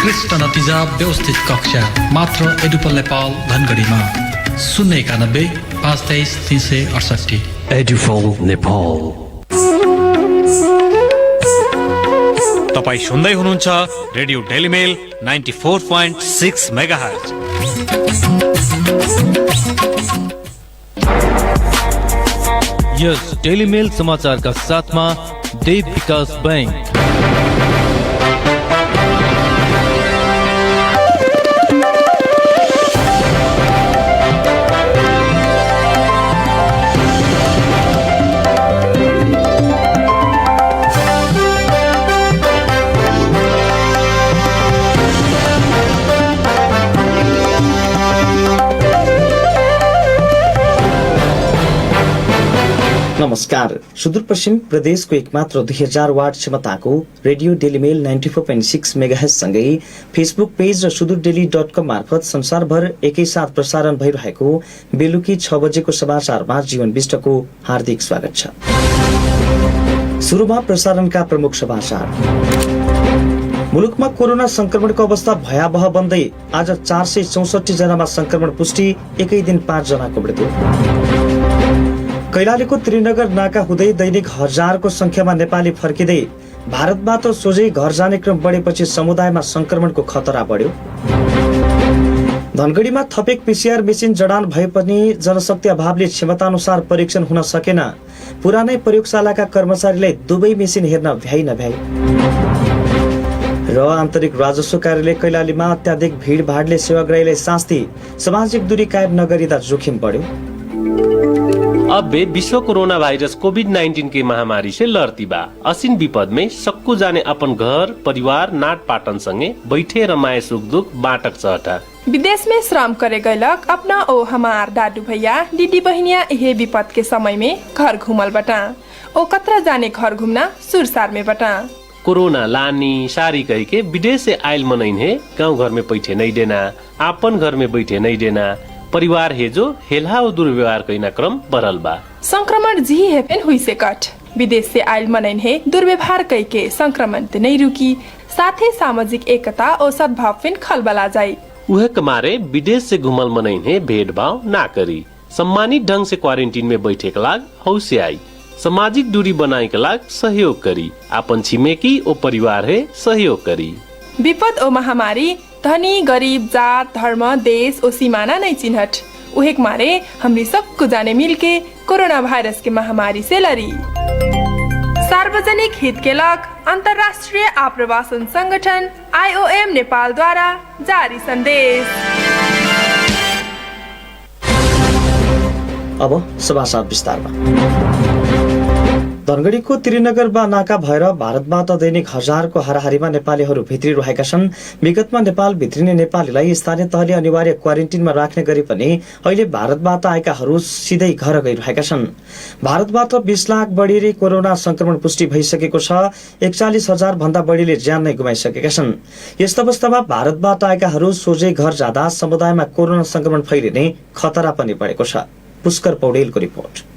उत्कृष्ट नतिजा व्यवस्थित कक्षा मात्र एडुपल नेपाल धनगढीमा 091 523 368। एडुपल नेपाल। तपाई सुन्दै हुनुहुन्छ रेडियो डेली मेल 94.6 मेगाहर्ज। यस डेली मेल समाचारका साथमा देव विकास बैंक। नमस्कार। सुदूरपश्चिम प्रदेशको एकमात्र 2000 वाट क्षमताको रेडियो डेलीमेल 94.6 मेगाहर्ज सँगै फेसबुक पेज र सुदूरडेली.com मार्फत संसारभर एकैसाथ प्रसारण भइरहेको बेलुकी 6 बजेको समाचारमा जीवन विष्टको हार्दिक स्वागत छ। सुरुमा प्रसारणका प्रमुख समाचार। मुलुकमा कोरोना संक्रमणको अवस्था भयावह बन्दै आज 464 जनामा संक्रमण पुष्टि, एकै दिन 5 जनाको मृत्यु। कैलालीको त्रिनगर नाका हुँदै दैनिक हजारको संख्यामा नेपाली फर्किँदै भारतबाट सोझै घर जाने क्रम बढेपछि समुदायमा संक्रमणको खतरा बढ्यो। धनगढीमा थपेक पीसीआर मेसिन जडान भए पनि जनशक्ति अभावले क्षमताअनुसार परीक्षण हुन सकेन। पुरानै प्रयोगशालाका कर्मचारीलाई दुवै मेसिन हेर्न भ्याइ नभ्याइ। र आन्तरिक राजस्व कार्यालय कैलालीमा अत्याधिक भीडभाडले सेवाग्राहीलाई शास्ति, सामाजिक दूरी कायम नगरिँदा जोखिम बढ्यो। अब वे विश्व कोरोना वायरस कोविड-19 की महामारी से लड़ती बा। असीन विपद में सक्कू जाने अपन घर परिवार नाट पाटन संगे बैठे रमाए सुख दुख बाटक चहटा। विदेश में श्रम करे गयलक अपना ओ हमार दादू भैया दीदी बहनिया यही विपद के समय में घर घूमल बटा। ओ कतरा जाने घर घूमना सुरसार में बटा। कोरोना लानी सारी कह के विदेश से आयल मनइन है, गाँव घर में बैठे नहीं देना, आपन घर में बैठे नहीं देना, परिवार है जो हेल्हा और दुर्व्यवहार कैना क्रम बरल बा। संक्रमण जी हेपेन हुई से कट विदेश से आयल मनइन है दुर्व्यवहार कई के संक्रमण ते नहीं रुकी, साथ ही सामाजिक एकता और सद्भाव फिन खलबला जाये। उहे कमारे विदेश से घुमल मनइन है भेदभाव ना करी, सम्मानित ढंग से क्वारंटीन में बैठे के लाग हौसे आई, सामाजिक दूरी बनाए के लाग सहयोग करी, अपन छिमेकी और परिवार है सहयोग करी। विपद और महामारी धनी गरीब जात धर्म देश और सीमाना नहीं चिन्हट, उहेक मारे हमरी सबको जाने मिलके कोरोना वायरस के महामारी से लड़ी। सार्वजनिक हित के लग अंतर्राष्ट्रीय आप्रवासन संगठन IOM नेपाल द्वारा जारी संदेश। अब समाचार विस्तारमा। धनगढीको त्रिनगरमा नाका भएर भारतबाट दैनिक हजारको हाराहारीमा नेपालीहरू भित्रिरहेका छन्। विगतमा नेपाल भित्रिने नेपालीलाई स्थानीय तहले अनिवार्य क्वारेन्टिनमा राख्ने गरे पनि अहिले भारतबाट आएकाहरू सिधै घर गइरहेका छन्। भारतबाट 20 लाख बढी कोरोना संक्रमण पुष्टि भइसकेको छ। 41,000 भन्दा बढीले ज्यान नै गुमाइसकेका छन्। यस्तो अवस्थामा भारतबाट आएकाहरू सोझै घर जाँदा समुदायमा कोरोना संक्रमण फैलिने खतरा पनि बढेको छ। पुष्कर पौडेलको रिपोर्ट।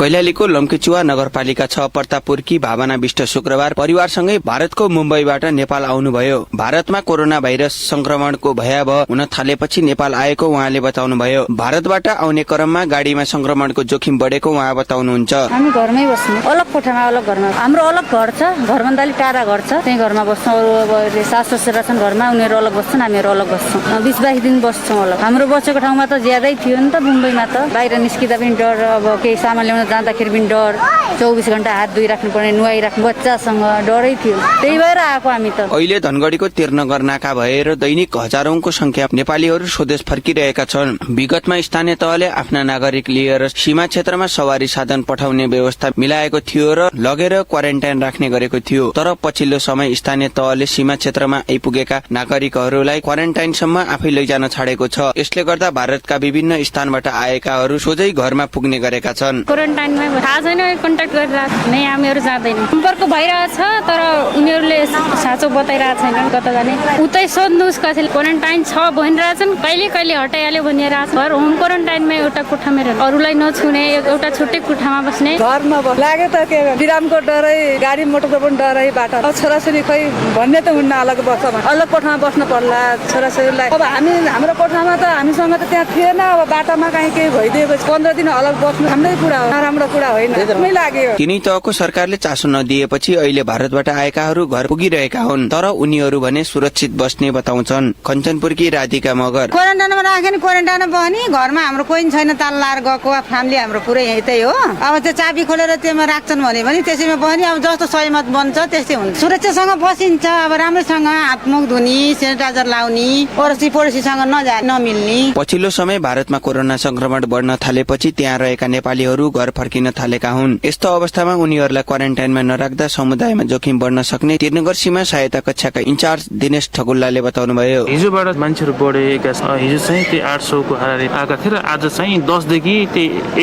कैलालीको लम्केचुवा नगरपालिका 6 प्रतापपुरकी भावना विष्ट शुक्रबार परिवारसँगै भारतको मुम्बईबाट नेपाल आउनुभयो। भारतमा कोरोना भाइरस संक्रमणको भयावह हुन थालेपछि नेपाल आएको उहाँले बताउनुभयो। भारतबाट आउने क्रममा गाडीमा संक्रमणको जोखिम बढेको उहाँ बताउनुहुन्छ। हामी घरमै बस्छौँ, अलग कोठामा अलग घरमा। हाम्रो अलग घर छ, घरभन्दा अलि टाढा घर छ, त्यही घरमा बस्छौँ। अरू सास ससुरा छन् घरमा, उनीहरू अलग बस्छन्, हामीहरू अलग बस्छौँ। 20-22 दिन बस्छौँ अलग। हाम्रो बसेको ठाउँमा त ज्यादै थियो नि त, मुम्बईमा त बाहिर निस्किँदा पनि डर, अब केही सामान ल्याउन जाँदाखेरि पनि डर, 24 घण्टा हात धोइराख्नु पर्ने, नुहाइराख्नु, बच्चासँग डरै थियो। त्यही भएर आएको हामी त। अहिले धनगढीको त्रिनगर नाका भएर दैनिक हजारौंको संख्या नेपालीहरू स्वदेश फर्किरहेका छन्। विगतमा स्थानीय तहले आफ्ना नागरिक लिएर सीमा क्षेत्रमा सवारी साधन पठाउने व्यवस्था मिलाएको थियो र लगेर क्वारेन्टाइन राख्ने गरेको थियो। तर पछिल्लो समय स्थानीय तहले सीमा क्षेत्रमा आइपुगेका नागरिकहरूलाई क्वारेन्टाइनसम्म आफै लैजान छाडेको छ। यसले गर्दा भारतका विभिन्न स्थानबाट आएकाहरू सोझै घरमा पुग्ने गरेका छन्। क्वारेन्टाइनमा थाहा छैन, कन्ट्याक्ट गरेर नै हामीहरू जाँदैन। सम्पर्क भइरहेछ तर उनीहरूले साँचो बताइरहेको छैन कता जाने उतै सोध्नुहोस् कसैले क्वारेन्टाइन छ भनिरहेछन् कहिले कहिले हटाइहाल्यो भनिरहेको छ घर होम क्वारेन्टाइनमा एउटा कोठामा रहेर अरूलाई नछुने एउटा छुट्टै कोठामा बस्ने घरमा लाग्यो त के बिरामको डरै गाडी मोटरको पनि डरै बाटो छोराछोरी खै भन्ने त हुन्न अलग बस्छ अलग कोठामा बस्नु पर्ला छोराछोरीलाई अब हाम्रो कोठामा त हामीसँग त त्यहाँ थिएन अब बाटोमा कहीँ केही भइदिएको 15 दिन अलग बस्नु हाम्रै कुरा हो नराम्रो कुरा होइन मलाई लाग्यो तिनै तहको सरकारले चासो नदिएपछि अहिले भारतबाट आएकाहरू घर पुगिरहेका हुन् तर उनीहरू भने सुरक्षित बस्ने बताउँछन् कञ्चनपुरकी राधिका मगर क्वारेन्टाइनमा राख्यो नि क्वारेन्टाइनमा बस्ने घरमा हाम्रो कोही छैन ताल लाएर गएको फ्यामिली हाम्रो पुरै यतै हो अब त्यो चाबी खोलेर त्यसमा राख्छन् भने पनि त्यसैमा बस्ने अब जस्तो सहमत बन्छ त्यस्तै हुन्छ सुरक्षासँग बसिन्छ अब राम्रोसँग हात मुख धुनी सेनिटाइजर लाउने पडोसीसँग नमिल्ने पछिल्लो समय भारतमा कोरोना संक्रमण बढ्न थालेपछि त्यहाँ रहेका नेपालीहरू घर फर्किन थालेका हुन् यस्तो अवस्थामा उनीहरूलाई क्वारेन्टाइनमा नराख्दा समुदायमा जोखिम बढ्न सक्ने त्रिनगर सीमा सहायता कक्षाका इन्चार्ज दिनेश ठगुल्लाले बताउनुभयो हिजोबाट मान्छेहरू बढेका हिजो चाहिँ त्यो 800 को हाराहारी आएका थिए र आज चाहिँ 10 देखि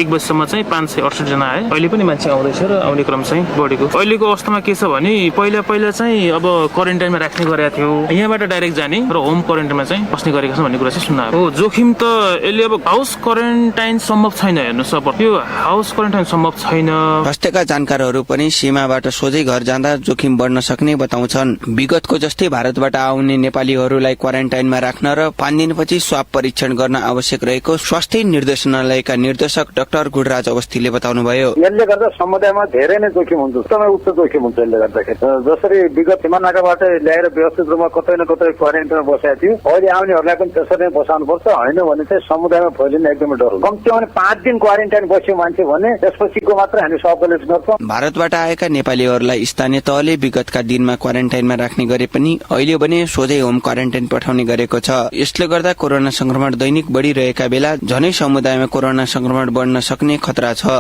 1 बजीसम्म चाहिँ 568 जना आए अहिले पनि मान्छे आउँदैछ र आउने क्रम चाहिँ बढेको अहिलेको अवस्थामा के छ भने पहिला चाहिँ अब क्वारेन्टाइनमा राख्ने गरेका थियो यहाँबाट डाइरेक्ट जाने र होम क्वारेन्टाइनमा चाहिँ बस्ने गरेका छन् भन्ने कुरा चाहिँ सुन्न हो जोखिम त यसले अब हाउस क्वारेन्टाइन सम्भव छैन हेर्नुहोस् अब यो हाउस क्वारेन्टाइन सम्भव छैन स्वास्थ्यका जानकारहरू पनि सीमाबाट सोझै घर जाँदा जोखिम बढ्न सक्ने बताउँछन् विगतको जस्तै भारतबाट आउने नेपालीहरूलाई क्वारेन्टाइनमा राख्न र 5 दिनपछि स्वाब परीक्षण गर्न आवश्यक रहेको स्वास्थ्य निर्देशनालयका निर्देशक डाक्टर गुडराज अवस्थीले बताउनुभयो यसले गर्दा समुदायमा धेरै नै जोखिम हुन्छ एकदमै उच्च जोखिम हुन्छ यसले गर्दाखेरि जसरी विगत सीमा नाकाबाट ल्याएर व्यवस्थित रूपमा कतै न कतै क्वारेन्टाइनमा बसेको थियो अहिले आउनेहरूलाई पनि त्यसरी बसाउनुपर्छ होइन भने चाहिँ समुदायमा फैलिने एकदमै डर हुन्छ कम्तीमा 5 दिन क्वारेन्टाइन बस्यो मान्छे भने त्यसपछिको मात्र हामी स्वाब कलेक्ट गर्छौँ भारतबाट आएका नेपालीहरूलाई स्थानीय तहले विगतका दिनमा क्वारेन्टाइनमा राख्ने गरे पनि अहिले भने सोझै होम क्वारेन्टाइन पठाउने गरेको छ यसले गर्दा कोरोना संक्रमण दैनिक बढ़िरहेका बेला झनै समुदायमा कोरोना संक्रमण बढ्न सक्ने खतरा छ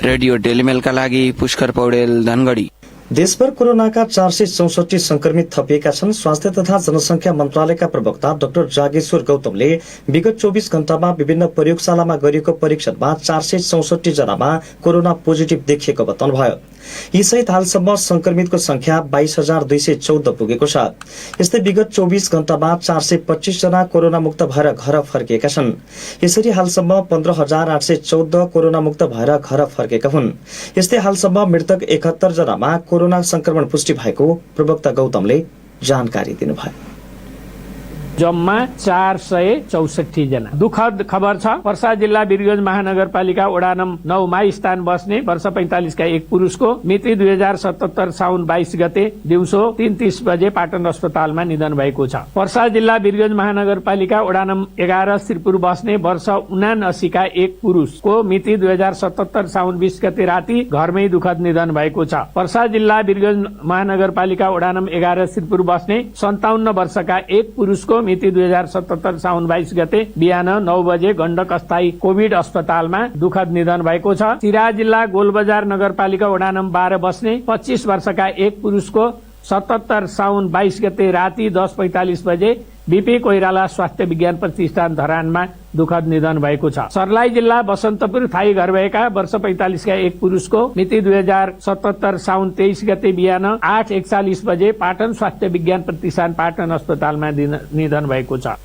रेडियो डेलिमेलका लागि पुष्कर पौडेल धनगढ़ी देशभर कोरोनाका 464 संक्रमित थपिएका छन् स्वास्थ्य तथा जनसंख्या मन्त्रालयका प्रवक्ता डाक्टर जागेश्वर गौतमले विगत 24 घण्टामा विभिन्न प्रयोगशालामा गरिएको परीक्षणमा 464 जनामा कोरोना पोजिटिभ देखिएको बताउनुभयो यसैत हालसम्म संक्रमितको संख्या 22,214 पुगेको छ यस्तै विगत 24 घण्टामा 425 जना कोरोना मुक्त भएर घर फर्किएका छन् यसरी हालसम्म 15,814 कोरोना मुक्त भएर घर फर्केका हुन् यस्तै हालसम्म मृतक 71 जनामा कोरोना संक्रमण पुष्टि भएको प्रवक्ता गौतमले जानकारी दिनुभयो जम्मा 464 जना दुखद खबर छ पर्सा जिल्ला वीरगंज महानगरपालिका वडा नम्बर 9 मा स्थान बस्ने वर्ष 45 का एक पुरुषको मिति 2077 साउन 22 गते दिउँसो 3:30 बजे पाटन अस्पतालमा निधन भएको छ पर्सा जिल्ला वीरगंज महानगरपालिका वडा नम्बर 11 श्रीपुर बस्ने वर्ष 79 का एक पुरुषको मिति 2077 साउन 20 गते राति घरमै दुखद निधन भएको छ पर्सा जिल्ला वीरगंज महानगरपालिका वडा नम्बर 11 श्रीपुर बस्ने 57 वर्षका एक पुरुषको मिति 2077 साउन 22 गते बिहान 9 बजे गण्डक अस्थायी कोभिड अस्पतालमा दुखद निधन भएको छ सिराहा जिल्ला गोलबजार नगरपालिका वडा नम्बर 12 बस्ने 25 वर्षका एक पुरुषको 77 साउन 22 गते राति 10:45 बजे बीपी कोइराला स्वास्थ्य विज्ञान प्रतिष्ठान धरानमा दुखद निधन भएको छ सर्लाही जिल्ला बसन्तपुर थाई घर भएका वर्ष 45 का एक पुरुषको मिति 2077 साउन 23 गते बिहान 8:41 बजे पाटन स्वास्थ्य विज्ञान प्रतिष्ठान पाटन अस्पतालमा निधन भएको छ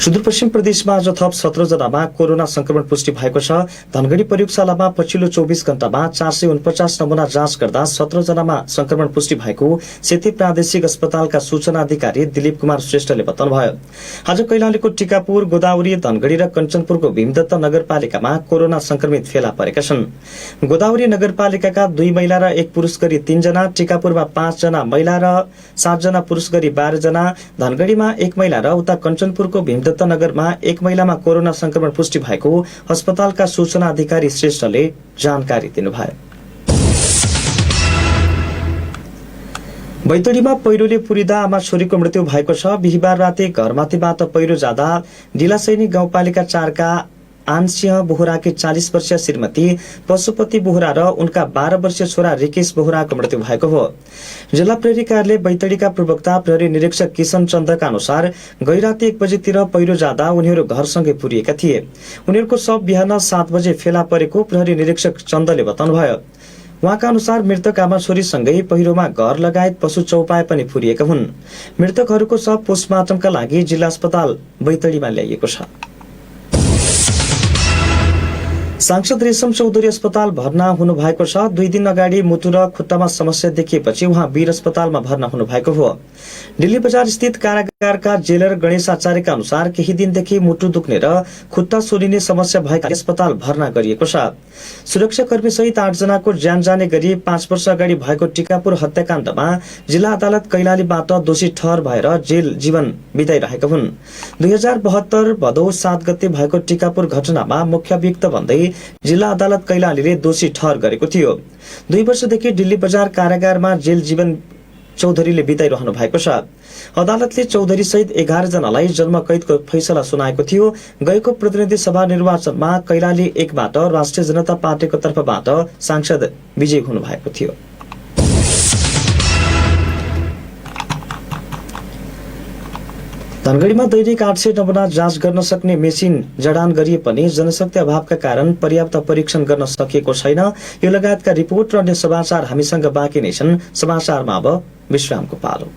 सुदूरपश्चिम प्रदेशमा आज थप 17 जनामा कोरोना संक्रमण पुष्टि भएको छ धनगढ़ी प्रयोगशालामा पछिल्लो 24 घण्टामा 449 नमूना जाँच गर्दा 17 जनामा संक्रमण पुष्टि भएको सेती प्रादेशिक अस्पतालका सूचना अधिकारी दिलीप कुमार श्रेष्ठले बताउनुभयो आज कैलालीको टिकापुर गोदावरी धनगढ़ी र कञ्चनपुरको भीमदत्त नगरपालिकामा कोरोना संक्रमित फेला परेका छन् गोदावरी नगरपालिकाका 2 महिला र 1 पुरुष गरी 3 जना टिकापुरमा 5 जना महिला र 7 जना पुरुष गरी 12 जना धनगढ़ीमा 1 महिला र उता कञ्चनपुरको दत्त नगरमा एक महिलामा कोरोना संक्रमण पुष्टि भएको अस्पतालका सूचना अधिकारी श्रेष्ठले जानकारी दिनुभयो बैतडीमा पहिरोले पुरिदा आमा छोरीको मृत्यु भएको छ बिहीबार राति घरमाथिबाट पहिरो जाँदा डिलासैनी गाउँपालिका 4 का आनसिंह बोहराकी 40 वर्षीय श्रीमती पशुपति बोहरा र उनका 12 वर्षीय छोरा रिकेश बोहराको मृत्यु भएको हो जिल्ला प्रहरी कार्यालय बैतडीका प्रवक्ता प्रहरी निरीक्षक किशन चन्द्रका अनुसार गैराती 1 बजेतिर पहिरो जाँदा उनीहरू घरसँगै पुरिएका थिए उनीहरूको शव बिहान 7 बजे फेला परेको प्रहरी निरीक्षक चन्दले बताउनुभयो उहाँका अनुसार मृतक आमा छोरीसँगै पहिरोमा घर लगायत पशु चौपाए पनि फुरिएका हुन्। मृतकहरूको शव पोस्टमार्टमका लागि जिल्ला अस्पताल बैतडीमा ल्याइएको छ। सांसद रेशम चौधरी अस्पताल भर्ना हुनु भएको छ। 2 दिन अगाडि मुटु र खुट्टामा समस्या देखिएपछि उहाँ वीर अस्पतालमा भर्ना हुनु भएको हो। दिल्ली बजार स्थित कारागारका जेलर गणेश आचार्यका अनुसार केही दिनदेखि मुटु दुख्ने र खुट्टा सोलिने समस्या भएका अस्पताल भर्ना गरिएको छ। सुरक्षाकर्मी सहित 8 जनाको ज्यान जाने गरी 5 वर्ष अगाडि भएको टिकापुर हत्याकाण्डमा जिल्ला अदालत कैलालीबाट दोषी ठहर भएर जेल जीवन बिताइरहेका हुन्। 2072 भदौ 7 गते भएको टिकापुर घटनामा मुख्य अभियुक्त भन्दै जिल्ला अदालत कैलालीले दोषी ठहर गरेको थियो। 2 वर्षदेखि दिल्ली बजार कारागारमा जेल जीवन चौधरीले बिताइरहनु भएको छ। अदालतले चौधरी सहित 11 जनालाई जन्म कैदको फैसला सुनाएको थियो। गएको प्रतिनिधि सभा निर्वाचनमा कैलाली 1 बाट राष्ट्रिय जनता पार्टीको तर्फबाट सांसद विजयी हुनु भएको थियो। धनगढ़ीमा दैनिक 800 नमूना जाँच गर्न सक्ने मेसिन जडान गरिए पनि जनशक्ति अभावका कारण पर्याप्त परीक्षण गर्न सकिएको छैन। यो लगायतका रिपोर्ट र अन्य समाचार हामीसँग बाँकी नै छन्। समाचारमा अब विश्रामको पालो।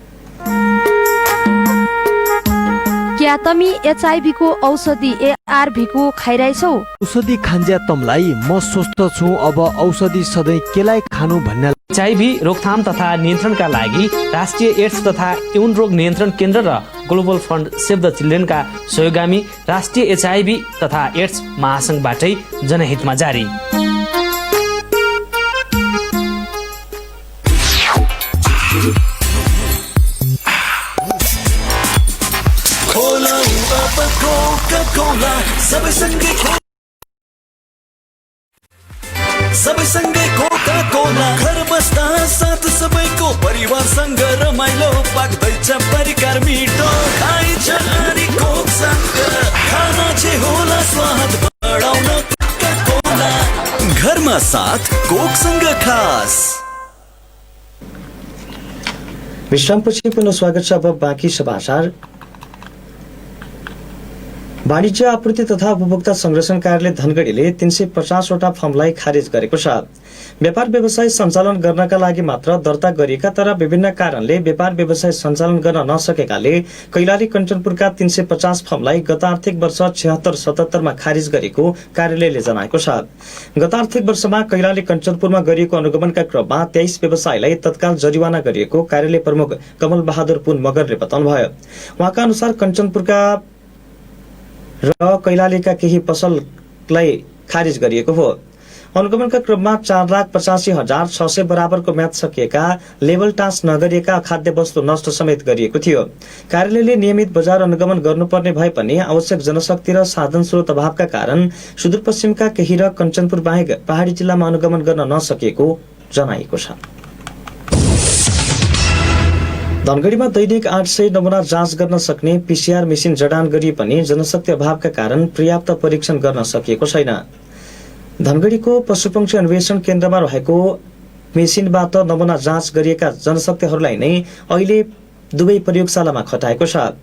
क्या तमी एचआईभी को औषधि एआरभी को खाइरहेछौ? औषधि खान्ज्या तमलाई म स्वस्थ छु, अब औषधि सधैँ केलाई खानु भन्ने। एचआईभी रोकथाम तथा नियन्त्रणका लागि राष्ट्रिय एड्स तथा यौन रोग नियन्त्रण केन्द्र र ग्लोबल फन्ड सेभ द चिल्ड्रेनका सहयोगामी राष्ट्रिय एचआईभी तथा एड्स महासंघबाटै जनहितमा जारी। सबैसँगै कोका कोला, घर बस्दा साथ सबैको परिवारसँग रमाइलो पाक्दैछ परिकार मिठो, खाइन्छ अनि कोकसँग खाना चाहिँ होला स्वाद बढाउन कोका कोला, घरमा साथ कोकसँग खास। विश्रामपछि पुनः स्वागत छ। अब बाँकी समाचार। वाणिज्य आपूर्ति तथा उपभोक्ता संरक्षण कार्यालय धनगढ़ीले 350 वटा फर्मलाई खारेज गरेको छ। व्यापार व्यवसाय सञ्चालन गर्नका लागि मात्र दर्ता गरिएका तर विभिन्न कारणले व्यापार व्यवसाय सञ्चालन गर्न नसकेकाले कैलाली कञ्चनपुरका 350 फर्मलाई गत आर्थिक वर्ष 76-77 मा खारेज गरेको कार्यालयले जनाएको छ। गत आर्थिक वर्षमा कैलाली कञ्चनपुरमा गरिएको अनुगमनका क्रममा 23 व्यवसायलाई तत्काल जरिवाना गरिएको कार्यालय प्रमुख कमल बहादुर पुन मगरले बताउनुभयो। उहाँका अनुसार कञ्चनपुरका र कैलालीका केही पसललाई खारिज गरिएको हो। अनुगमनका क्रममा 4,85,600 बराबरको म्याद सकिएका लेभल टाँच नगरिएका खाद्य वस्तु नष्ट समेत गरिएको थियो। कार्यालयले नियमित बजार अनुगमन गर्नुपर्ने भए पनि आवश्यक जनशक्ति र साधन स्रोत अभावका कारण सुदूरपश्चिमका केही र कञ्चनपुर बाहेक पहाडी जिल्लामा अनुगमन गर्न नसकेको जनाएको छ। धनगढ़ीमा दैनिक 800 नमूना जाँच गर्न सक्ने पीसीआर मेसिन जडान गरिए पनि जनशक्ति अभावका कारण पर्याप्त परीक्षण गर्न सकिएको छैन। धनगढ़ीको पशुपक्षी अन्वेषण केन्द्रमा रहेको मेसिनबाट नमूना जाँच गरिएका जनशक्तिहरूलाई नै अहिले दुवै प्रयोगशालामा खटाएको छ।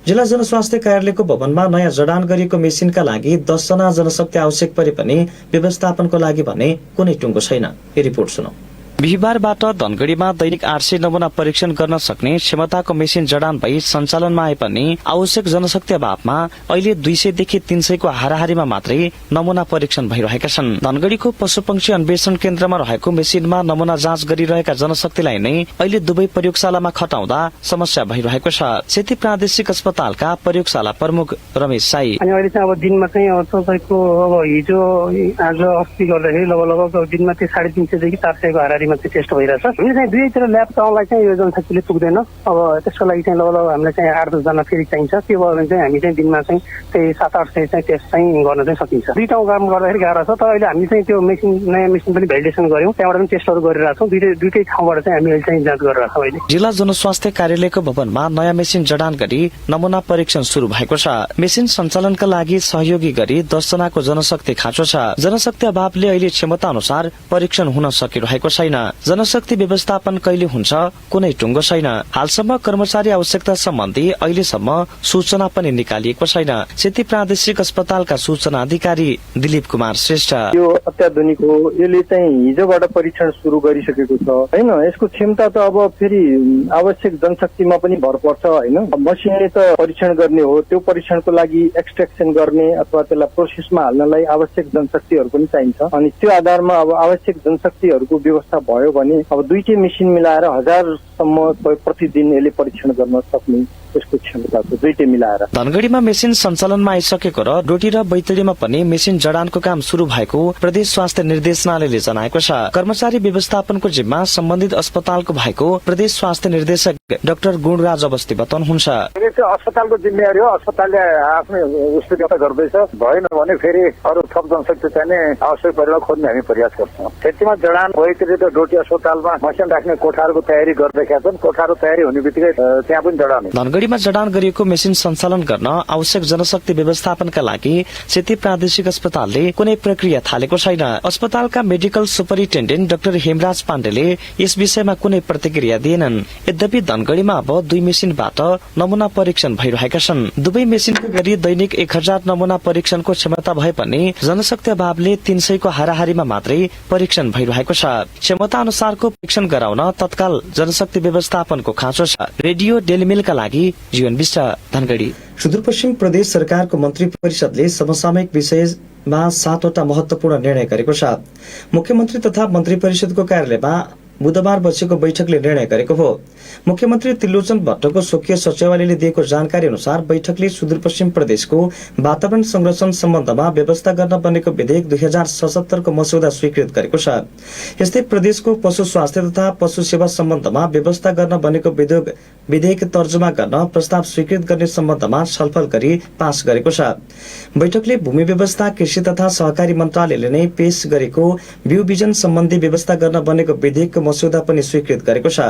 जिल्ला जनस्वास्थ्य कार्यालयको भवनमा नयाँ जडान गरिएको मेसिनका लागि 10 जना जनशक्ति आवश्यक परे पनि व्यवस्थापनको लागि भने कुनै टुङ्गो छैन। यो रिपोर्ट सुनौ। बिहिबारबाट धनगढ़ीमा दैनिक 800 नमूना परीक्षण गर्न सक्ने क्षमताको मेसिन जडान भई सञ्चालनमा आए पनि आवश्यक जनशक्ति अभावमा अहिले 200 देखि 300 को हाराहारीमा मात्रै नमूना परीक्षण भइरहेका छन्। धनगढ़ीको पशुपक्षी अन्वेषण केन्द्रमा रहेको मेसिनमा नमूना जाँच गरिरहेका जनशक्तिलाई नै अहिले दुवै प्रयोगशालामा खटाउँदा समस्या भइरहेको छ। सेती प्रादेशिक अस्पतालका प्रयोगशाला प्रमुख रमेश साई अनि अहिले चाहिँ अब दिनमा चाहिँ तपाईको अब हिजो आज अस्ति गर्दाखेरि लगभग दिनमा चाहिँ 350 देखि 400 को हाराहारी टेस्ट भइरहेछ। हामीले चाहिँ दुवैतिर ल्याब चलाउनलाई चाहिँ यो जनशक्तिले पुग्दैन। अब त्यसको लागि चाहिँ लगभग हामीलाई चाहिँ 8-10 जना फेरि चाहिन्छ। त्यो भयो भने चाहिँ हामी चाहिँ दिनमा चाहिँ त्यही 700-800 चाहिँ टेस्ट चाहिँ गर्न चाहिँ सकिन्छ। दुई ठाउँ काम गर्दाखेरि गाह्रो छ। तर अहिले हामी चाहिँ त्यो मेसिन नयाँ मेसिन पनि भ्यालिडेसन गर्यौं, त्यहाँबाट पनि टेस्टहरू गरिरहेछौँ। दुईटै ठाउँबाट चाहिँ हामी अहिले चाहिँ जाँच गरिरहेछौँ। अहिले जिल्ला जनस्वास्थ्य कार्यालयको भवनमा नयाँ मेसिन जडान गरी नमूना परीक्षण शुरू भएको छ। मेसिन सञ्चालनका लागि सहयोगी गरी 10 जनाको जनशक्ति खाँचो छ। जनशक्ति अभावले अहिले क्षमता अनुसार परीक्षण हुन सकिरहेको छैन। छैन। जनशक्ति व्यवस्थापन कहिले हुन्छ कुनै टुङ्गो छैन। हालसम्म कर्मचारी आवश्यकता सम्बन्धी अहिलेसम्म सूचना पनि निकालिएको छैन। सेती प्रादेशिक अस्पतालका सूचना अधिकारी दिलीप कुमार श्रेष्ठ, यो अत्याधुनिक हो, यसले चाहिँ हिजोबाट परीक्षण सुरु गरिसकेको छ हैन। यसको क्षमता त अब फेरि आवश्यक जनशक्तिमा पनि भर पर्छ हैन। मसिनले त परीक्षण गर्ने हो, त्यो परीक्षणको लागि एक्सट्र्याक्सन गर्ने अथवा त्यसलाई प्रोसेसमा हाल्नलाई आवश्यक जनशक्तिहरू पनि चाहिन्छ। अनि त्यो आधारमा अब आवश्यक जनशक्तिहरूको व्यवस्था भयो भने अब दुईटै मेसिन मिलाएर 1000सम्म प्रतिदिन यसले परीक्षण गर्न सक्ने यसको क्षमता छ, दुईटै मिलाएर। धनगढीमा मेसिन सञ्चालनमा आइसकेको र डोटी र बैतडीमा पनि मेसिन जडानको काम शुरू भएको प्रदेश स्वास्थ्य निर्देशनालयले जनाएको छ। कर्मचारी व्यवस्थापनको जिम्मा सम्बन्धित अस्पतालको भएको प्रदेश स्वास्थ्य निर्देशक डाक्टर गुणराज अवस्थी बताउनुहुन्छ। अस्पतालको जिम्मेवारी हो, अस्पतालले आफ्नो उसले व्यवस्था गर्दैछ। भएन भने फेरि अरू थप जनशक्ति चाहिने आवश्यक परेमा खोज्ने हामी प्रयास गर्छौँ। खेतीमा जडान बैतडी र डोटी अस्पतालमा मसिन राख्ने कोठाहरूको तयारी गरिरहेका छन्। कोठाहरू तयारी हुने बित्तिकै त्यहाँ पनि जडान। धनगढीमा जडान गरिएको मेसिन सञ्चालन गर्न आवश्यक जनशक्ति व्यवस्थापनका लागि सेती प्रादेशिक अस्पतालले कुनै प्रक्रिया थालेको छैन। अस्पतालका मेडिकल सुपरिन्टेन्डेन्ट डाक्टर हेमराज पाण्डेले यस विषयमा कुनै प्रतिक्रिया दिएनन्। यद्यपि धनगढीमा अब 2 मेसिनबाट नमूना परीक्षण भइरहेका छन्। दुवै मेसिनको गरी दैनिक 1000 नमूना परीक्षणको क्षमता भए पनि जनशक्ति अभावले 300 को हाराहारीमा मात्रै परीक्षण भइरहेको छ। क्षमता अनुसारको परीक्षण गराउन तत्काल जनशक्ति व्यवस्थापनको खाँचो छ। रेडियो डेलिमेलका लागि जीवन विष्ट, धनगढी। सुदूरपश्चिम प्रदेश सरकारको मन्त्री परिषदले समसामयिक विषयमा 7वटा महत्वपूर्ण निर्णय गरेको छ। मुख्यमन्त्री तथा मन्त्री परिषदको कार्यालयमा बुधबार बसेको बैठकले निर्णय गरेको हो। मुख्यमन्त्री त्रिलोचन भट्टको स्वकीय सचिवालयले दिएको जानकारी अनुसार बैठकले सुदूरपश्चिम प्रदेशको वातावरण संरक्षण सम्बन्धमा व्यवस्था गर्न बनेको विधेयक 2077 को मस्यौदा स्वीकृत गरेको छ। यस्तै प्रदेशको पशु स्वास्थ्य तथा पशु सेवा सम्बन्धमा व्यवस्था गर्न बनेको विधेयक तर्जुमा गर्न प्रस्ताव स्वीकृत गर्ने सम्बन्धमा छलफल गरी पास गरेको छ। बैठकले भूमि व्यवस्था, कृषि तथा सहकारी मन्त्रालयले नै पेश गरेको बिउ बिजन सम्बन्धी व्यवस्था गर्न बनेको विधेयकको मस्यौदा पनि स्वीकृत गरेको छ।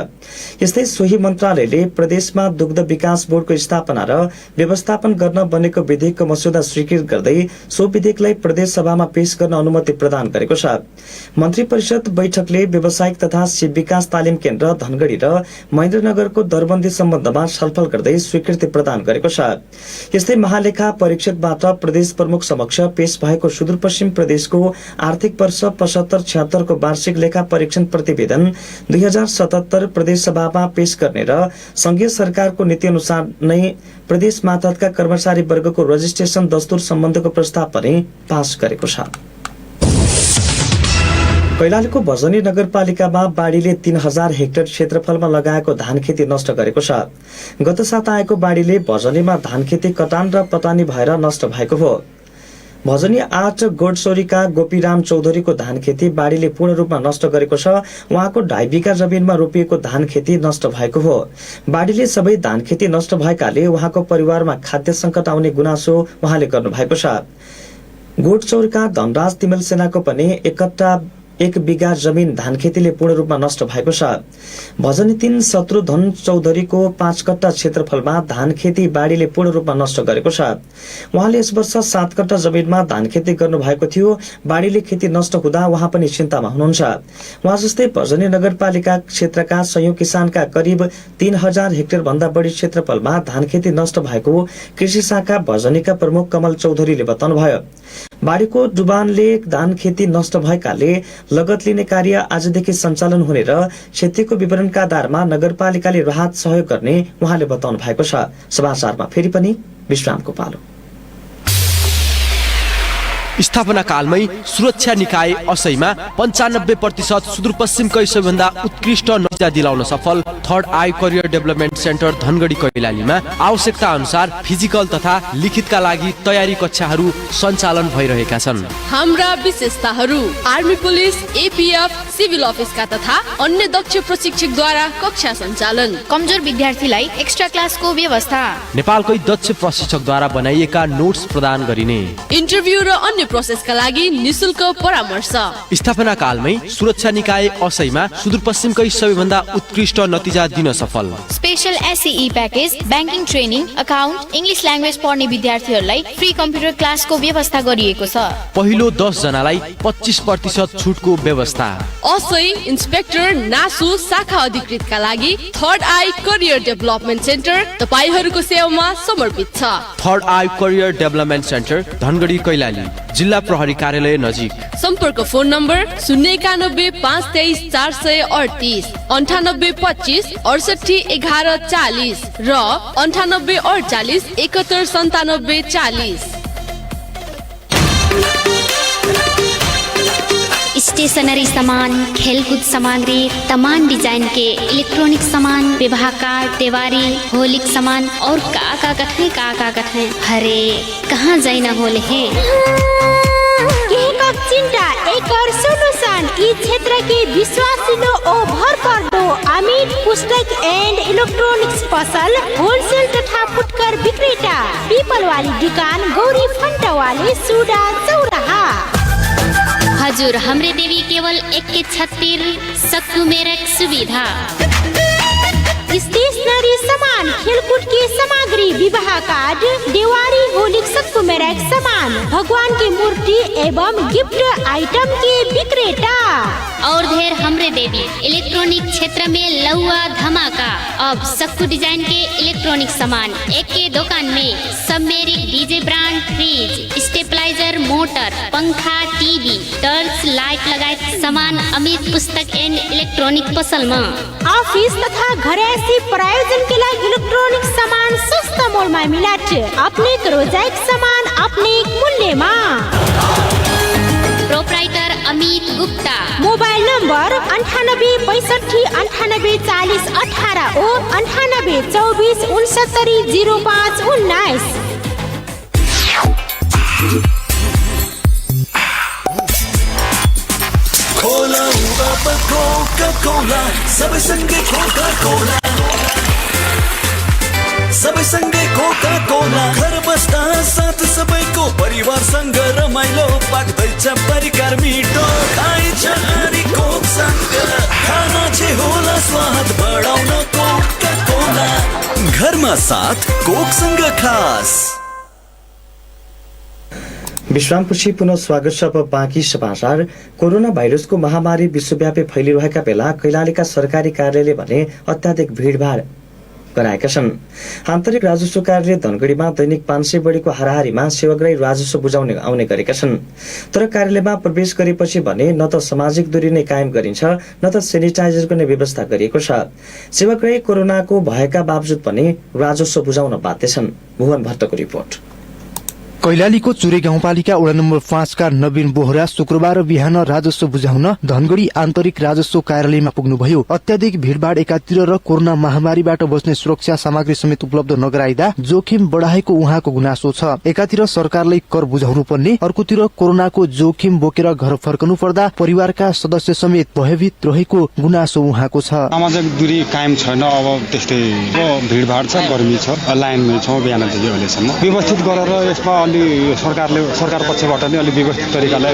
यस्तै सोही मन्त्रालयले प्रदेशमा दुग्ध विकास बोर्डको स्थापना र व्यवस्थापन गर्न बनेको विधेयकको मस्यौदा स्वीकृत गर्दै सो विधेयकलाई प्रदेश सभामा पेश गर्न अनुमति प्रदान गरेको छ। मन्त्री परिषद बैठकले व्यावसायिक तथा शिव विकास तालिम केन्द्र धनगढी र महेन्द्रनगरको दरबन्दी सम्बन्धमा छलफल गर्दै स्वीकृति प्रदान गरेको छ। यस्तै महालेखा परीक्षकबाट प्रदेश प्रमुख समक्ष पेश भएको सुदूरपश्चिम प्रदेशको आर्थिक वर्ष 75-76 को वार्षिक लेखा परीक्षण प्रतिवेदन 2077 प्रदेश सभामा पेश गर्ने र संघीय सरकारको नीति अनुसार नै प्रदेश मातहतका कर्मचारी वर्गको रजिस्ट्रेसन दस्तुर सम्बन्धको प्रस्ताव पनि पास गरेको छ। कैलालीको भजनी नगरपालिकामा बाढीले 3000 हेक्टर क्षेत्रफलमा लगाएको धान खेती नष्ट गरेको छ। गत साता आएको बाढीले भजनीमा धान खेती कटान र पटानी भएर नष्ट भएको हो। भजनी 8 गोडसोरीका गोपीराम चौधरीको धान खेती बाढीले पूर्ण रूपमा नष्ट गरेको छ। उहाँको 2.5 बिघा जमिनमा रोपिएको धान खेती नष्ट भएको हो। बाढीले सबै धान खेती नष्ट भएकाले उहाँको परिवारमा खाद्य संकट आउने गुनासो उहाँले गर्नु भएको छ। गोडचौरका धनराज तिमल सेनाको पनि 1 बिघा जमिन धान खेतीले पूर्ण रूपमा नष्ट भएको छ। भजनी 3 शत्रुधन चौधरीको 5 कट्टा क्षेत्रफलमा धान खेती बाढीले पूर्ण रूपमा नष्ट गरेको छ। उहाँले यस वर्ष 7 कट्टा जमिनमा धान खेती गर्नु भएको थियो। बाढीले खेती नष्ट हुँदा उहाँ पनि चिन्तामा हुनुहुन्छ। उहाँ जस्तै भजनी नगरपालिका क्षेत्रका सयौं किसानका करिब 3000 हेक्टर भन्दा बढी क्षेत्रफलमा धान खेती नष्ट भएको कृषि शाखा भजनीका प्रमुख कमल चौधरीले बताउनुभयो। बाढीको डुबानले धान खेती नष्ट भएकाले लगत लिने कार्य आजदेखि सञ्चालन हुने र क्षतिको विवरणका आधारमा नगरपालिकाले राहत सहयोग गर्ने उहाँले बताउनु भएको छ। समाचारमा फेरि पनि विश्रामको पालो। स्थापना कालमै सुरक्षा निकाय असैमा 95% सुदूरपश्चिमकै सबैभन्दा उत्कृष्ट नतिजा दिलाउन सफल Third Eye Career Development Centre Dhangadhi कैलालीमा आवश्यकता अनुसार फिजिकल तथा लिखितका लागि तयारी कक्षाहरू सञ्चालन भइरहेका छन्। हाम्रा विशेषताहरू आर्मी, पुलिस, एपीएफ, सिभिल अफिसका तथा अन्य दक्ष प्रशिक्षकद्वारा कक्षा सञ्चालन। कमजोर विद्यार्थीलाई एक्स्ट्रा क्लासको व्यवस्था। नेपालकै दक्ष प्रशिक्षकद्वारा बनाइएका नोट्स प्रदान गरिने। इन्टरभ्यू र अन्य अन्य प्रोसेसका लागि निशुल्क परामर्श। स्थापना कालमै सुरक्षा निकाय असैमा सुदूरपश्चिमकै सबैभन्दा उत्कृष्ट नतिजा दिन सफल। Special SEE package, banking training, account, English language पढ्ने विद्यार्थीहरूलाई फ्री कम्प्युटर क्लासको व्यवस्था गरिएको छ। पहिलो 10 जनालाई 25% छुटको व्यवस्था। असै इन्सपेक्टर नासु शाखा अधिकृतका लागि Third Eye Career Development Centre तपाईहरूको सेवामा समर्पित छ। Third Eye Career Development Centre Dhangadhi Kailali, जिल्ला प्रहरी कार्यालय नजिक। सम्पर्क फोन नम्बर 091 523 438, 98 25 68 11 40 र 98 48 71 97 40। स्टेशनरी सामान, खेलकूद सामग्री, तमाम डिजाइन के इलेक्ट्रॉनिक सामान, विवाह कार्ड, त्योहारी, होलिक सामान और का कठे हरे कहाँ जाइना होले है। चिंता एक और सोलुशन इस क्षेत्र के विश्वासिलो ओ भरपर्दो अमित पुस्तक एंड इलेक्ट्रॉनिक्स पसल होलसेल तथा फुटकर विक्रेता, पीपल वाली दुकान, गौरी फंटा वाली, सुडा चौराहा। हजुर हमरे देवी केवल 1 के छत्तीर सक्कु मेरक सुविधा। स्टेशनरी सामान, खेलकूद की सामग्री, विवाह कार्ड, दिवाली, होली, सक्कु मेरक सामान, भगवान की मूर्ति एवं गिफ्ट आइटम के विक्रेता। और ढेर हमरे देवी इलेक्ट्रॉनिक क्षेत्र में लौआ धमाका। अब सक्कु डिजाइन के इलेक्ट्रॉनिक सामान एक के दुकान में सबमेरिक DJ brand, fridge, stabiliser, motor, पंखा, टीवी, टर्च लाइट लगायत सामान अमित पुस्तक एंड इलेक्ट्रॉनिक पसल में। ऑफिस तथा घरेसी प्रयोजन के लिए इलेक्ट्रॉनिक सामान सस्ता मोल में मिलत। अपने रोजाइक सामान अपने मूल्य में। Proprietor Amit Gupta. Mobile number 98 65 98 40 18 और 98 24 69 05 19। खोला हुआ कोका-कोला, सबै सँगै कोका-कोला, सबै सँगै कोका-कोला। घर बस्दा साथ सबैको परिवारसँग रमाइलो पाक्दैछ परिकार मिठो, खाइन्छ अनि कोकसँग खाना जे होला स्वाद बढाउन कोका-कोला। घरमा साथ कोकसँग खास। विश्रामपछि पुनः स्वागत छ। अब बाँकी समाचार। कोरोना भाइरसको महामारी विश्वव्यापी फैलिरहेका बेला कैलालीका सरकारी कार्यालय भने अत्याधिक भीडभाड गराएका छन्। आन्तरिक राजस्व कार्यालय धनगढीमा दैनिक 500 बढीको हाराहारीमा सेवाग्राही राजस्व बुझाउने आउने गरेका छन्। तर कार्यालयमा प्रवेश गरेपछि भने न त सामाजिक दूरी नै कायम गरिन्छ न त सेनिटाइजरको नै व्यवस्था गरिएको छ। सेवाग्राही कोरोनाको भएका बावजुद पनि राजस्व बुझाउन बाध्य छन्। भुवन भट्टको रिपोर्ट। कैलालीको चुरे गाउँपालिका वडा नम्बर 5 का नवीन बोहरा शुक्रबार बिहान राजस्व बुझाउन धनगढी आन्तरिक राजस्व कार्यालयमा पुग्नुभयो। अत्याधिक भीड़भाड़ एकातिर र कोरोना महामारीबाट बच्ने सुरक्षा सामग्री समेत उपलब्ध नगराइदा जोखिम बढाएको उहाँको गुनासो छ। एकातिर सरकारले कर बुझाउनु पर्ने, अर्कोतिर कोरोनाको जोखिम बोकेर घर फर्कनु पर्दा परिवारका सदस्य समेत भयभीत रहेको गुनासो उहाँको छ। सामाजिक दूरी कायम छैन। अब त्यस्तै भीड़भाड़ छ, गर्मी छ, लाइनमै छौं बिहानदेखि अहिलेसम्म। व्यवस्थित गरेर यसमा सरकार पक्षबाट नै अलिक व्यवस्थित तरिकाले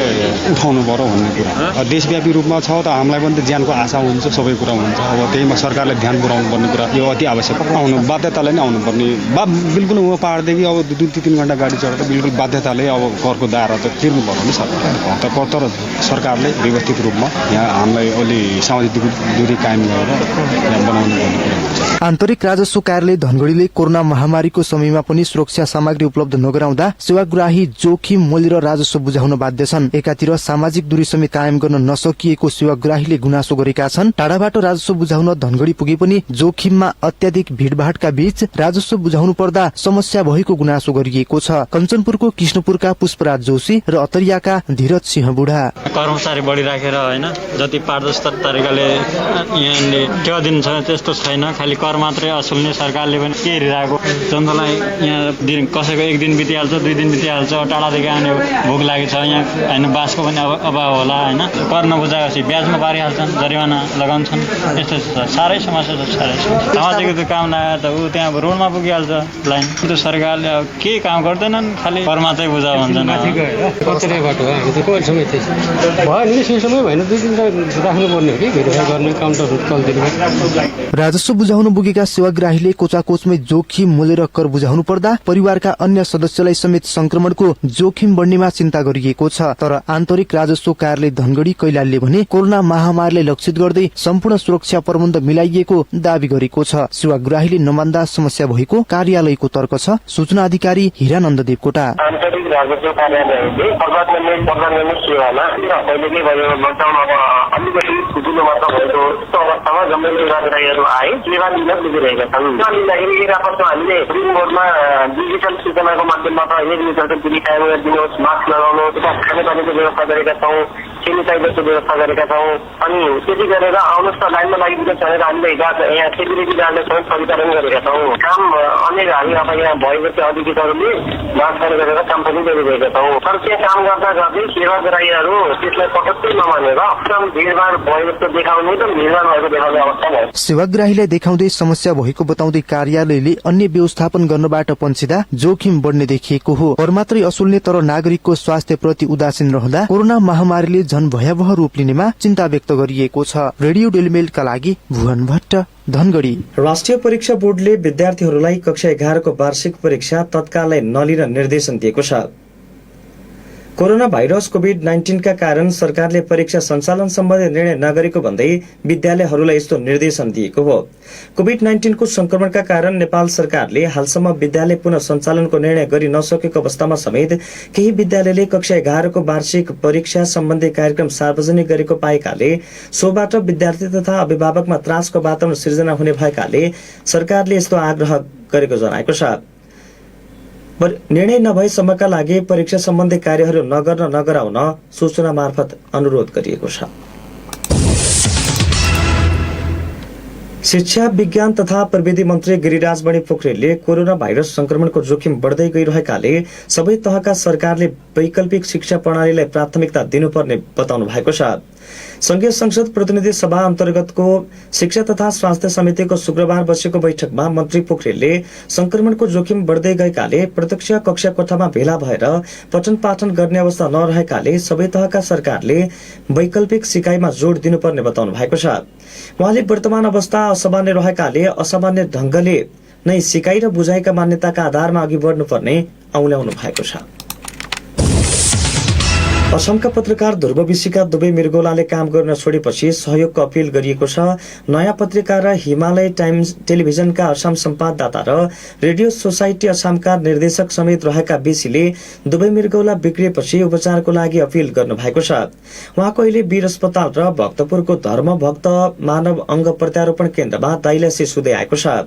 उठाउनु पर्यो भन्ने कुरा। देशव्यापी रूपमा छ त हामीलाई पनि ज्यानको आशा हुन्छ, सबै कुरा हुन्छ। अब त्यहीमा सरकारले ध्यान पुर्याउनु पर्ने कुरा यो अति आवश्यक। आउनु बाध्यताले नै आउनु पर्ने। बिल्कुल वहाँ पहाडदेखि अब 2-3 घण्टा गाडी चढेर बिल्कुल बाध्यताले अब करको दायरा त तिर्नु पर्यो नि सरकारले। तर सरकारले व्यवस्थित रूपमा यहाँ हामीलाई अलि सामाजिक दूरी कायम गरेर यहाँ बनाउनु पर्ने कुरा हुन्छ। आन्तरिक राजस्व कार्यालय धनगढीले कोरोना महामारीको समयमा पनि सुरक्षा सामग्री उपलब्ध नगराउँदा सेवाग्राही जोखिम मोलेर राजस्व बुझाउन बाध्य छन्। एकातिर सामाजिक दूरी समेत कायम गर्न नसकिएको सेवाग्राहीले गुनासो गरेका छन्। टाढाबाट राजस्व बुझाउन धनगढी पुगे पनि जोखिममा अत्याधिक भीड़भाड़का बीच राजस्व बुझाउनु पर्दा समस्या भएको गुनासो गरिएको छ। कञ्चनपुरको कृष्णपुरका पुष्पराज जोशी र अतरियाका धीरज सिंह बुढा। कर्मचारी बढिराखेर हैन, जति पारदर्शी तरिकाले यहाँले टेवा दिन्छ त्यस्तो छैन। खालि कर मात्रै असुल्ने सरकारले पनि के हेरिरहेको जनतालाई यहाँ दिन कसैको 1 दिन बितिहाल्छ, 2 दिन बितिहाल्छ, टाढादेखि आउने भोक लागेको छ यहाँ होइन, बासको पनि अभाव होला होइन, कर नबुझाएपछि ब्याजमा पारिहाल्छन्, जरिवाना लगाउँछन्, यस्तो साह्रै समस्या छ। समाजको त्यो काम लाग्यो त ऊ त्यहाँ रोडमा पुगिहाल्छ लाइन। त्यो सरकारले अब के काम गर्दैनन्, खालि कर मात्रै बुझा भन्छन्। राजस्व बुझाउन बुझेका सेवाग्राहीले कोचाकोचमै जोखिम मोलेर कर बुझाउनु पर्दा परिवारका अन्य सदस्यलाई समेत संक्रमणको जोखिम बढ्नेमा चिन्ता गरिएको छ। तर आन्तरिक राजस्व कार्यालय धनगढ़ी कैलालीले भने कोरोना महामारीलाई लक्षित गर्दै सम्पूर्ण सुरक्षा प्रबन्ध मिलाइएको दावी गरेको छ। सेवाग्राहीले नमान्दा समस्या भएको कार्यालयको तर्क छ। सूचना अधिकारी हिरानन्द देवकोटा। आन्तरिक राजस्व कार्यालयहरूले सेवामा पहिलेकै भयो लकडाउन अब अलिकति ठुलो मात्रा भएको यस्तो अवस्थामा जम्मै सेवाग्राहीहरू आए सेवा लिन पुगिरहेका छन्। लिँदाखेरि यो रापटमा हामीले ग्रिन बोर्डमा डिजिटल सूचनाको माध्यमबाट एक मिटरको दुरी कायम गरिदिनुहोस्, मास्क लगाउनु, खानेपानीको व्यवस्था गरेका छौँ, सेनिटाइजरको व्यवस्था गरेका छौँ। अनि त्यति गरेर आउनुहोस् न लाइनमा लागिदिनुहोस् भनेर हामीले यहाँ सेक्युरिटी गार्डले समेत परिचालन गरेका छौँ। काम अनेक हामी अब यहाँ भएको चाहिँ अधिकृतहरूले मास्क गरेर काम पनि गरिरहेका छौँ। तर त्यहाँ काम गर्दा गर्दै सेवाग्राहीहरू त्यसलाई पटक्कै नमानेर एकदम भिडभाड भएको देखाउने त भिडभाड भएको देखाउने अवस्था भयो। सेवाग्राहीलाई देखाउँदै समस्या भएको बताउँदै कार्यालयले अन्य व्यवस्थापन गर्नबाट पन्छिँदा जोखिम बढ्ने देखिएको हो। कर मात्रै असुल्ने तर नागरिकको स्वास्थ्य प्रति उदासीन रहँदा कोरोना महामारीले झन भयावह रूप लिनेमा चिन्ता व्यक्त गरिएको छ। रेडियो डेलिमेलका लागि भुवन भट्ट, धनगढ़ी। राष्ट्रिय परीक्षा बोर्डले विद्यार्थीहरूलाई कक्षा 11 को वार्षिक परीक्षा तत्कालै नलिन निर्देशन दिएको छ। कोरोना भाइरस कोभिड-19 का कारण सरकारले परीक्षा सञ्चालन सम्बन्धी निर्णय नगरेको भन्दै विद्यालयहरूलाई यस्तो निर्देशन दिएको हो। कोभिड-19 को संक्रमणका कारण नेपाल सरकारले हालसम्म विद्यालय पुनः सञ्चालनको निर्णय गरि नसकेको अवस्थामा समेत केही विद्यालयले कक्षा 11 को वार्षिक परीक्षा सम्बन्धी कार्यक्रम सार्वजनिक गरेको पाएकाले सोबाट विद्यार्थी तथा अभिभावकमा त्रासको वातावरण सिर्जना हुने भएकाले सरकारले यस्तो आग्रह गरेको जनाएको छ। निर्णय नभएसम्मका लागि परीक्षा सम्बन्धी कार्यहरू नगराउन सूचना मार्फत अनुरोध गरिएको छ। शिक्षा, विज्ञान तथा प्रविधि मन्त्री गिरिराज मणि पोखरेलले कोरोना भाइरस संक्रमणको जोखिम बढ्दै गइरहेकाले सबै तहका सरकारले वैकल्पिक शिक्षा प्रणालीलाई प्राथमिकता दिनुपर्ने बताउनु भएको छ। संघीय संसद प्रतिनिधि सभा अन्तर्गतको शिक्षा तथा स्वास्थ्य समितिको शुक्रबार बसेको बैठकमा मन्त्री पोखरेलले संक्रमणको जोखिम बढ्दै गएकाले प्रत्यक्ष कक्षा कोठामा भेला भएर पठन पाठन गर्ने अवस्था नरहेकाले सबै तहका सरकारले वैकल्पिक सिकाइमा जोड दिनुपर्ने बताउनु भएको छ। उहाँले वर्तमान अवस्था असामान्य रहेकाले असामान्य ढंगले नै सिकाइ र बुझाइका मान्यताका आधारमा अघि बढ्नुपर्ने औल्याउनु भएको छ। असमका पत्रकार ध्रुव विशीका दुवै मृगौलाले काम गर्न छोडेपछि सहयोगको अपील गरिएको छ। नयाँ पत्रिका र हिमालय टाइम्स टेलिभिजनका असम संवाददाता र रेडियो सोसाइटी असमका निर्देशक समेत रहेका विशीले दुवै मृगौला बिग्रिएपछि उपचारको लागि अपील गर्नु भएको छ। उहाँको अहिले वीर अस्पताल र भक्तपुरको धर्म भक्त मानव अंग प्रत्यारोपण केन्द्रमा डायलिसिस हुँदै आएको छ।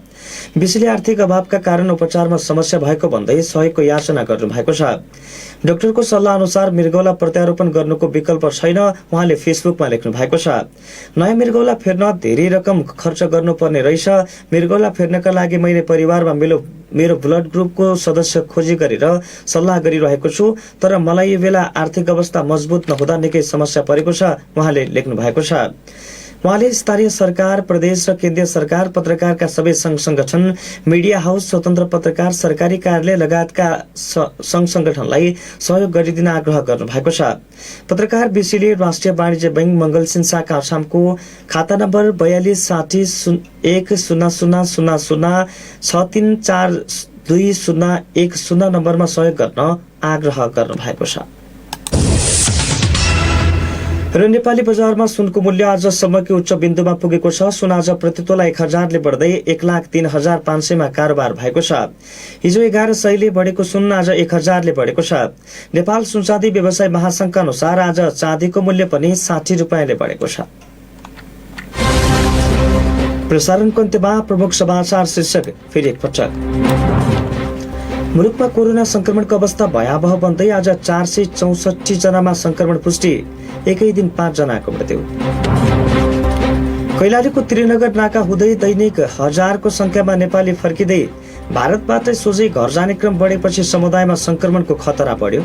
विशीले आर्थिक अभावका कारण उपचारमा समस्या भएको भन्दै सहयोगको याचना गर्नु भएको छ। डाक्टरको सल्लाह अनुसार मृगौला प्रत्यारोपण गर्नुको विकल्प छैन, उहाँले फेसबुकमा लेख्नु भएको छ। नयाँ मृगौला फेर्न धेरै रकम खर्च गर्नुपर्ने रहेछ। मृगौला फेर्नका लागि मैले परिवारमा मेरो ब्लड ग्रुपको सदस्य खोजी गरेर सल्लाह गरिरहेको छु, तर मलाई यो बेला आर्थिक अवस्था मजबुत नहुँदा निकै समस्या परेको छ, उहाँले लेख्नु भएको छ। उहाँले स्थानीय सरकार, प्रदेश र केन्द्रीय सरकार, पत्रकारका सबै संघ संगठन, मीडिया हाउस, स्वतन्त्र पत्रकार, सरकारी कार्यालय लगायतका संघ संगठनलाई सहयोग गरिदिन आग्रह गर्नु भएको छ। पत्रकार विशीले राष्ट्रिय वाणिज्य बैंक मंगलसिंह शाखा आसामको खाता नम्बर 42701063420610 नम्बरमा सहयोग गर्न आग्रह गर्नु भएको छ। र नेपाली बजारमा सुनको मूल्य आजसम्मकै उच्च बिन्दुमा पुगेको छ। सुन आज प्रतितोला 1000 ले बढ्दै 1,03,500 मा कारोबार भएको छ। हिजो 1100 ले बढेको सुन आज 1000 ले बढेको छ। नेपाल सुनचाँदी व्यवसाय महासंघका अनुसार आज चाँदीको मूल्य पनि 60 रुपैयाँले बढेको छ। प्रसारणको अन्त्यमा प्रमुख समाचार शीर्षक फेरि एकपटक। मुलुकमा कोरोना संक्रमणको अवस्था भयावह बन्दै आज 464 जनामा संक्रमण पुष्टि, एकै दिन 5 जनाको मृत्यु। कैलालीको त्रिनगर नाका हुँदै दैनिक हजारको संख्यामा नेपाली फर्किँदै भारतबाटै सोझै घर जाने क्रम बढेपछि समुदायमा संक्रमणको खतरा बढ्यो।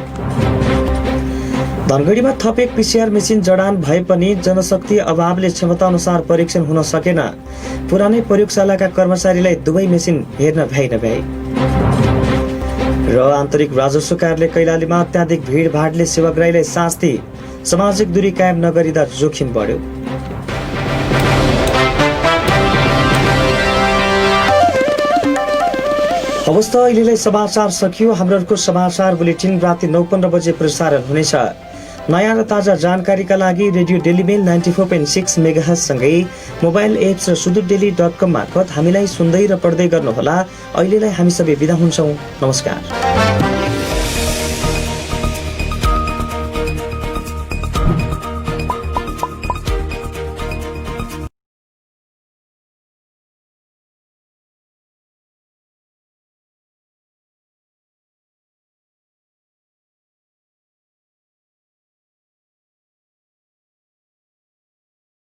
धनगढीमा थप एक PCR मेसिन जडान भए पनि जनशक्ति अभावले क्षमता अनुसार परीक्षण हुन सकेन। पुरानै प्रयोगशालाका कर्मचारीलाई दुवै मेसिन हेर्न भ्याइ। र आन्तरिक राजस्व कार्यालय कैलालीमा अत्याधिक भिडभाडले सेवाग्राहीलाई शास्ति, सामाजिक दूरी कायम नगरिँदा जोखिम बढ्यो। अवस्था अहिलेलाई समाचार सकियो। हाम्रो समाचार बुलेटिन राति 9:15 बजे प्रसारण हुनेछ। नयाँ र ताजा जानकारीका लागि रेडियो डेलीमेल 94.6 मेगाहर्ज सँगै मोबाइल एप्स र sudur-daily.com मार्फत हामीलाई सुन्दै र पढ्दै गर्नुहोला। अहिलेलाई हामी सबै बिदा हुन्छौँ। नमस्कार।